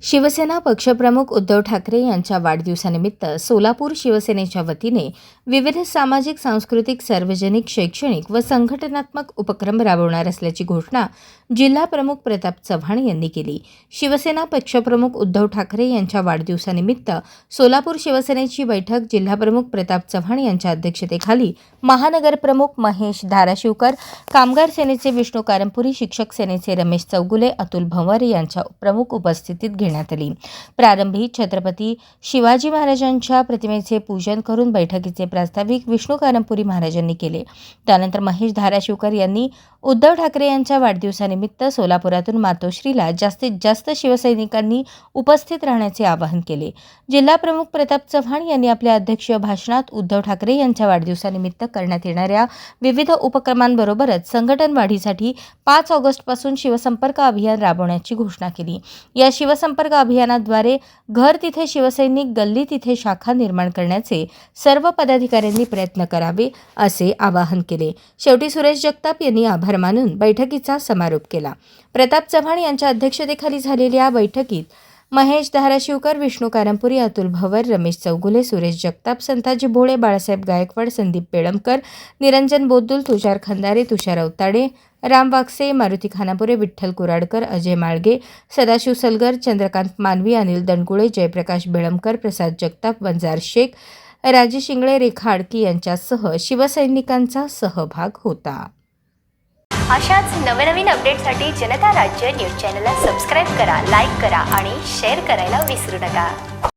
शिवसेना पक्षप्रमुख उद्धव ठाकरे यांच्या वाढदिवसानिमित्त सोलापूर शिवसेनेच्या वतीने विविध सामाजिक, सांस्कृतिक, सार्वजनिक, शैक्षणिक व संघटनात्मक उपक्रम राबवणार असल्याची घोषणा जिल्हा प्रमुख प्रताप चव्हाण यांनी केली. शिवसेना पक्षप्रमुख उद्धव ठाकरे यांच्या वाढदिवसानिमित्त सोलापूर शिवसेनेची बैठक जिल्हाप्रमुख प्रताप चव्हाण यांच्या अध्यक्षतेखाली महानगरप्रमुख महेश धाराशिवकर, कामगार सेनेचे विष्णू कारंपुरी, शिक्षक सेनेचे रमेश चौगुले, अतुल भंवर यांच्या प्रमुख उपस्थितीत घेण्यात आली. प्रारंभी छत्रपती शिवाजी महाराजांच्या प्रतिमेचे पूजन करून बैठकीचे प्रास्ताविक विष्णू कारंपुरी महाराजांनी केले. त्यानंतर महेश धाराशिवकर यांनी उद्धव ठाकरे यांच्या वाढदिवसानिमित्त सोलापुरातून मातोश्रीला जास्तीत जास्त शिवसैनिकांनी उपस्थित राहण्याचे आवाहन केले. जिल्हा प्रमुख प्रताप चव्हाण यांनी आपल्या अध्यक्षीय भाषणात उद्धव ठाकरे यांच्या वाढदिवसानिमित्त करण्यात येणाऱ्या विविध उपक्रमांबरोबरच संघटन वाढीसाठी 5 ऑगस्टपासून शिवसंपर्क अभियान राबवण्याची घोषणा केली. या शिवसंपर्क अभियानाद्वारे घर तिथे शिवसैनिक, गल्ली तिथे शाखा निर्माण करण्याचे सर्व पदाधिकाऱ्यांनी प्रयत्न करावे असे आवाहन केले. शेवटी सुरेश जगताप यांनी आभार मानून बैठकीचा समारोप केला. प्रताप चव्हाण यांच्या अध्यक्षतेखाली झालेल्या बैठकीत महेश धाराशिवकर, विष्णू कारंपुरी, अतुल भंवर, रमेश चौगुले, सुरेश जगताप, संताजी भोळे, बाळासाहेब गायकवाड, संदीप पेळमकर, निरंजन बोद्दुल, तुषार खंदारे, तुषार अवताडे, राम वागसे, मारुती खानापुरे, विठ्ठल कुराडकर, अजय माळगे, सदाशिव सलगर, चंद्रकांत मानवी, अनिल दणकुळे, जयप्रकाश बेळमकर, प्रसाद जगताप, वंजार शेख, राजेश इंगळे, रेखा आडकी यांच्यासह शिवसैनिकांचा सहभाग होता. अशाच नवनवीन अपडेटसाठी जनता राज्य न्यूज चॅनलला सबस्क्राईब करा, लाईक करा आणि शेअर करायला विसरू नका.